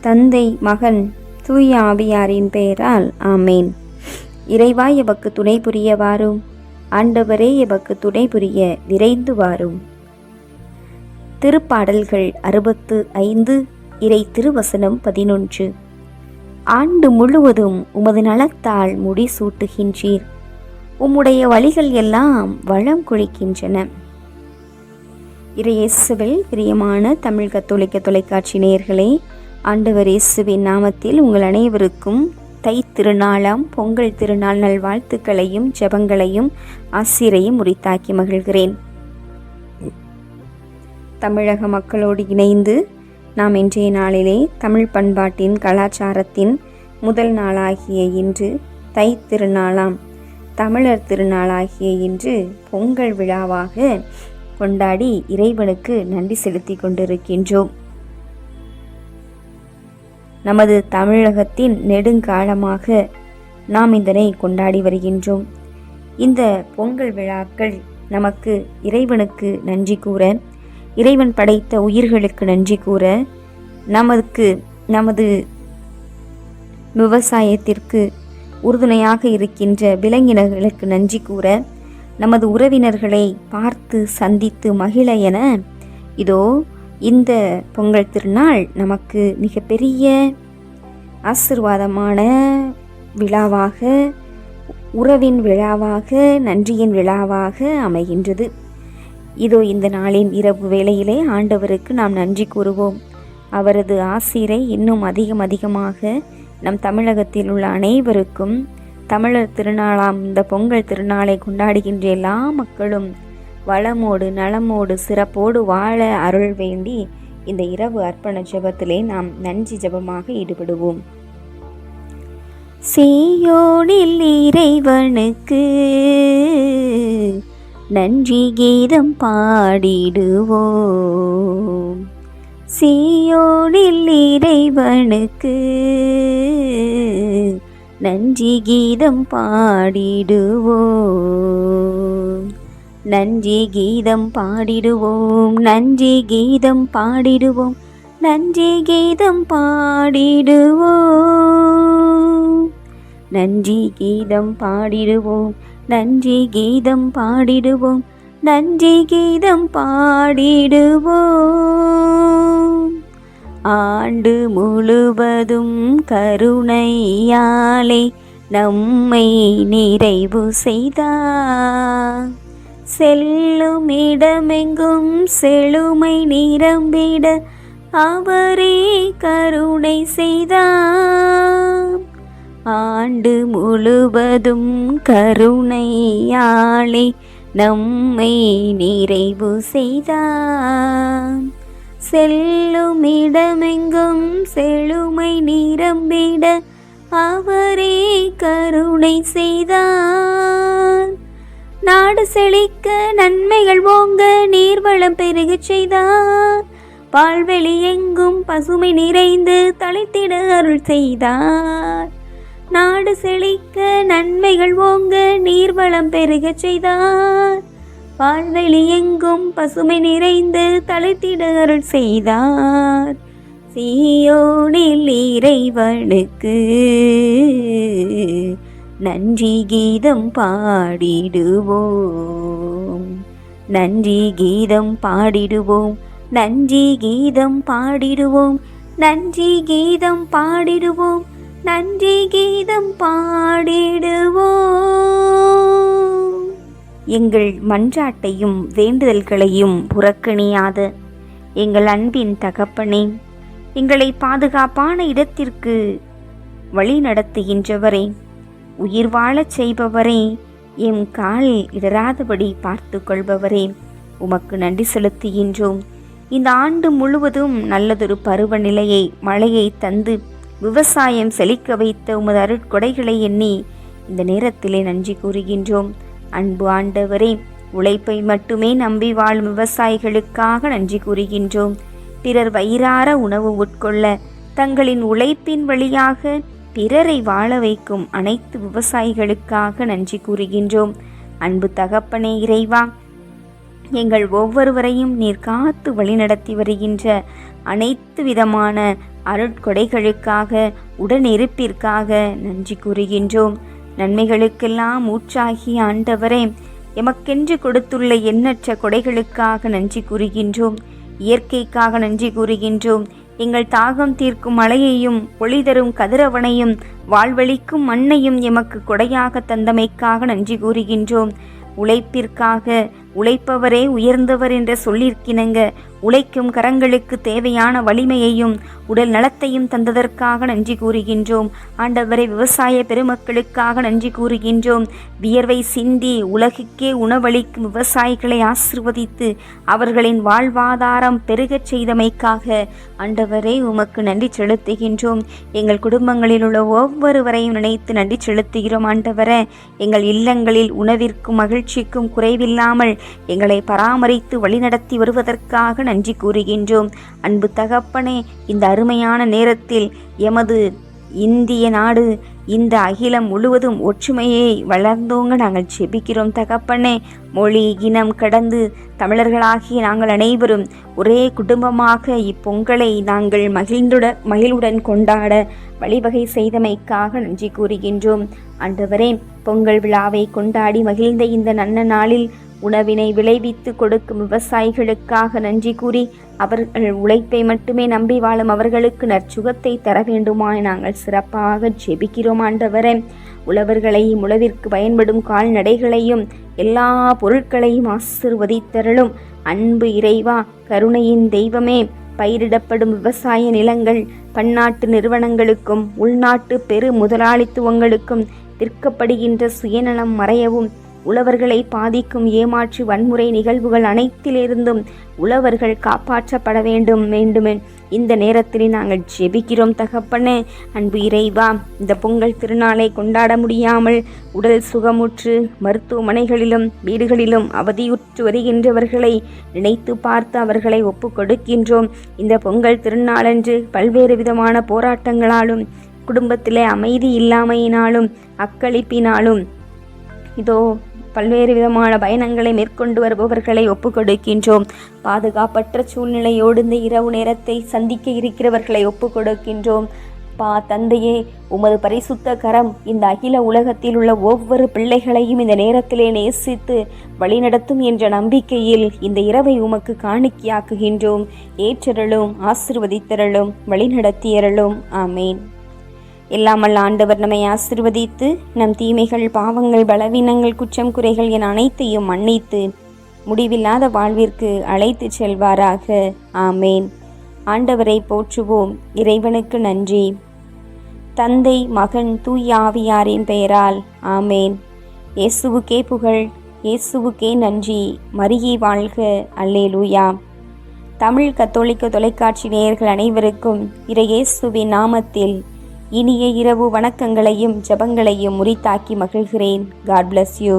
தந்தை, மகன், தூய ஆவியாரின் பெயரால் ஆமேன். இறைவா, எமக்கு துணை புரிய வாரும். ஆண்டவரே, எமக்கு துணை புரிய விரைந்து வாரும். திருப்பாடல்கள் 65, இறை திருவசனம் 11. ஆண்டு முழுவதும் உமது நலத்தால் முடிசூட்டுகின்றீர். உம்முடைய வழிகள் எல்லாம் வளம் கொழிக்கின்றன. இறையேசுவில் பிரியமான தமிழ் கத்தோலிக்க தொலைக்காட்சி நேயர்களே, ஆண்டவர் இயேசுவின் நாமத்தில் உங்கள் அனைவருக்கும் தை திருநாளாம் பொங்கல் திருநாள் நல்வாழ்த்துக்களையும் ஜெபங்களையும் ஆசிரையும் உரித்தாக்கி மகிழ்கிறேன். தமிழக மக்களோடு இணைந்து நாம் இன்றைய நாளிலே தமிழ் பண்பாட்டின் கலாச்சாரத்தின் முதல் நாளாகிய இன்று தை திருநாளாம் தமிழர் திருநாளாகிய இன்று பொங்கல் விழாவாக கொண்டாடி இறைவனுக்கு நன்றி செலுத்தி கொண்டிருக்கின்றோம். நமது தமிழகத்தின் நெடுங்காலமாக நாம் இதனை கொண்டாடி வருகின்றோம். இந்த பொங்கல் விழாக்கள் நமக்கு இறைவனுக்கு நன்றி கூற, இறைவன் படைத்த உயிர்களுக்கு நன்றி கூற, நமது விவசாயத்திற்கு உறுதுணையாக இருக்கின்ற விலங்கினர்களுக்கு நன்றி கூற, நமது உறவினர்களை பார்த்து சந்தித்து மகிழ என இதோ இந்த பொங்கல் திருநாள் நமக்கு மிகப்பெரிய ஆசீர்வாதமான விழாவாக, உறவின் விழாவாக, நன்றியின் விழாவாக அமைகின்றது. இதோ இந்த நாளின் இரவு வேளையிலே ஆண்டவருக்கு நாம் நன்றி கூறுவோம். அவரது ஆசீரை இன்னும் அதிகமாக நம் தமிழகத்தில் உள்ள அனைவருக்கும் தமிழர் திருநாளாம் இந்த பொங்கல் திருநாளை கொண்டாடுகின்ற எல்லா மக்களும் வளமோடு நலமோடு சிறப்போடு வாழ அருள் வேண்டி இந்த இரவு அர்ப்பண ஜெபத்திலே நாம் நன்றி ஜெபமாக ஈடுபடுவோம். சீயோனில் இறைவனுக்கு நன்றி கீதம் பாடிடுவோம். சீயோனில் இறைவனுக்கு நன்றி கீதம் பாடிடுவோம். நன்றி கீதம் பாடிடுவோம். நன்றி கீதம் பாடிடுவோம். நன்றி கீதம் பாடிடுவோம். நன்றி கீதம் பாடிடுவோம். நன்றி கீதம் பாடிடுவோம். நன்றி கீதம் பாடிடுவோம். ஆண்டு முழுவதும் கருணையாலே நம்மை நிறைவு செய்தார். செல்லும் இடமெங்கும் செழுமை நிரம்பிட அவரே கருணை செய்தார். ஆண்டு முழுவதும் கருணையாலே நம்மை நிறைவு செய்தார். செல்லும் இடமெங்கும் செழுமை நிரம்பிட அவரே கருணை செய்தார். நாடு செழிக்க நன்மைகள் ஓங்க நீர்வளம் பெருகச் செய்தார். பால்வெளி எங்கும் பசுமை நிறைந்து தழைத்திட அருள் செய்தார். நாடு செழிக்க நன்மைகள் ஓங்க நீர்வளம் பெருகச் செய்தார். பால்வெளி எங்கும் பசுமை நிறைந்து தழைத்திட அருள் செய்தார். சீயோனில் இறைவனுக்கு நன்றி கீதம் பாடிடுவோம். நன்றி கீதம் பாடிடுவோம். நன்றி கீதம் பாடிடுவோம். நன்றி கீதம் பாடிடுவோம். நன்றி கீதம் பாடிடுவோம். எங்கள் மன்றாட்டையும் வேண்டுதல்களையும் புறக்கணியாத எங்கள் அன்பின் தகப்பனே, எங்களை பாதுகாப்பான இடத்திற்கு வழி நடத்துகின்றவரே, உயிர் வாழச் செய்பவரே, எம் கால் இடராதபடி பார்த்து கொள்பவரே, உமக்கு நன்றி செலுத்துகின்றோம். இந்த ஆண்டு முழுவதும் நல்லதொரு பருவநிலையை மழையை தந்து விவசாயம் செழிக்க வைத்த உமது அருட்கொடைகளை எண்ணி இந்த நேரத்திலே நன்றி கூறுகின்றோம். அன்பு ஆண்டவரே, உழைப்பை மட்டுமே நம்பி வாழும் விவசாயிகளுக்காக நன்றி கூறுகின்றோம். பிறர் வயிறார உணவு உட்கொள்ள தங்களின் உழைப்பின் வழியாக பிறரை வாழ வைக்கும் அனைத்து விவசாயிகளுக்காக நன்றி கூறுகின்றோம். அன்பு தகப்பனே இறைவா, எங்கள் ஒவ்வொருவரையும் நீர் காத்து வழிநடத்தி வருகின்ற அனைத்து விதமான அருட்கொடைகளுக்காக உடனிருப்பிற்காக நன்றி கூறுகின்றோம். நன்மைகளுக்கெல்லாம் ஊற்றாகிய ஆண்டவரே, எமக்கென்று கொடுத்துள்ள எண்ணற்ற கொடைகளுக்காக நன்றி கூறுகின்றோம். இயற்கைக்காக நன்றி கூறுகின்றோம். எங்கள் தாகம் தீர்க்கும் மழையையும் ஒளி தரும் கதிரவனையும் வாழ்வளிக்கும் மண்ணையும் எமக்கு கொடையாக தந்தமைக்காக நன்றி கூறுகின்றோம். உழைப்பிற்காக உழைப்பவரே உயர்ந்தவர் என்ற சொல்லிற்கிணங்க உழைக்கும் கரங்களுக்கு தேவையான வலிமையையும் உடல் நலத்தையும் தந்ததற்காக நன்றி கூறுகின்றோம். ஆண்டவரை, விவசாய பெருமக்களுக்காக நன்றி கூறுகின்றோம். வியர்வை சிந்தி உலகுக்கே உணவளிக்கும் விவசாயிகளை ஆசிர்வதித்து அவர்களின் வாழ்வாதாரம் பெருகச் செய்தமைக்காக ஆண்டவரே உமக்கு நன்றி செலுத்துகின்றோம். எங்கள் குடும்பங்களில் உள்ள ஒவ்வொருவரையும் நினைத்து நன்றி செலுத்துகிறோம். ஆண்டவரே, எங்கள் இல்லங்களில் உணவிற்கும் மகிழ்ச்சிக்கும் குறைவில்லாமல் எங்களை பராமரித்து வழிநடத்தி வருவதற்காக நன்றி கூறுகின்றோம். அன்பு தகப்பனே, இந்த அருமையான நேரத்தில் எமது இந்திய நாடு, இந்த அகிலம் முழுவதும் ஒற்றுமையை வளர்ந்தோங்க நாங்கள் செபிக்கிறோம். தகப்பனே, மொழி இனம் கடந்து தமிழர்களாகிய நாங்கள் அனைவரும் ஒரே குடும்பமாக இப்பொங்கலை நாங்கள் மகிழ்வுடன் கொண்டாட வழிவகை செய்தமைக்காக நன்றி கூறுகின்றோம். ஆண்டவரே, பொங்கல் விழாவை கொண்டாடி மகிழ்ந்த இந்த நல்ல நாளில் உணவினை விளைவித்து கொடுக்கும் விவசாயிகளுக்காக நன்றி கூறி அவர்கள் உழைப்பை மட்டுமே நம்பி வாழும் அவர்களுக்கு நற்சுகத்தை தர வேண்டுமாய் நாங்கள் சிறப்பாக ஜெபிக்கிறோம். ஆண்டவரே, உழவர்களையும் உழவிற்கு பயன்படும் கால்நடைகளையும் எல்லா பொருட்களையும் ஆசிர்வதித்தருளும். அன்பு இறைவா, கருணையின் தெய்வமே, பயிரிடப்படும் விவசாய நிலங்கள் பன்னாட்டு நிறுவனங்களுக்கும் உள்நாட்டு பெரு முதலாளித்துவங்களுக்கும் விற்கப்படுகின்ற சுயநலம் மறையவும், உழவர்களை பாதிக்கும் ஏமாற்று வன்முறை நிகழ்வுகள் அனைத்திலிருந்தும் உழவர்கள் காப்பாற்றப்பட வேண்டுமே இந்த நேரத்தில் நாங்கள் ஜெபிக்கிறோம். தகப்பனே, அன்பு இறைவா, இந்த பொங்கல் திருநாளை கொண்டாட முடியாமல் உடல் சுகமுற்று மருத்துவமனைகளிலும் வீடுகளிலும் அவதியுற்று வருகின்றவர்களை நினைத்து பார்த்து அவர்களை ஒப்பு கொடுக்கின்றோம். இந்த பொங்கல் திருநாளன்று பல்வேறு விதமான போராட்டங்களாலும் குடும்பத்திலே அமைதி இல்லாமையினாலும் அக்களிப்பினாலும் இதோ பல்வேறு விதமான பயணங்களை மேற்கொண்டு வருபவர்களை ஒப்புக் கொடுக்கின்றோம். பாதுகாப்பற்ற சூழ்நிலையோடு இந்த இரவு நேரத்தை சந்திக்க இருக்கிறவர்களை ஒப்புக் கொடுக்கின்றோம். தந்தையே, உமது பரிசுத்த கரம் இந்த அகில உலகத்தில் உள்ள ஒவ்வொரு பிள்ளைகளையும் இந்த நேரத்திலே நேசித்து வழிநடத்தும் என்ற நம்பிக்கையில் இந்த இரவை உமக்கு காணிக்கையாக்குகின்றோம். ஏற்றருளும், ஆசிர்வதித்தருளும், வழிநடத்தியருளும். ஆமேன். எல்லாமல்ல ஆண்டவர் நம்மை ஆசிர்வதித்து நம் தீமைகள், பாவங்கள், பலவீனங்கள், குற்றம் குறைகள் என அனைத்தையும் மன்னித்து முடிவில்லாத வாழ்விற்கு அழைத்து செல்வாராக. ஆமேன். ஆண்டவரை போற்றுவோம். இறைவனுக்கு நன்றி. தந்தை, மகன், தூய ஆவியாரின் பெயரால். ஆமேன். இயேசுவுக்கே புகழ், இயேசுவுக்கே நன்றி. மரியே வாழ்க. அல்லேலூயா. தமிழ் கத்தோலிக்க தொலைக்காட்சி நேயர்கள் அனைவருக்கும் இறையேசுவின் நாமத்தில் இனிய இரவு வணக்கங்களையும் ஜெபங்களையும் உரித்தாக்கி மகிழ்கிறேன். God bless you.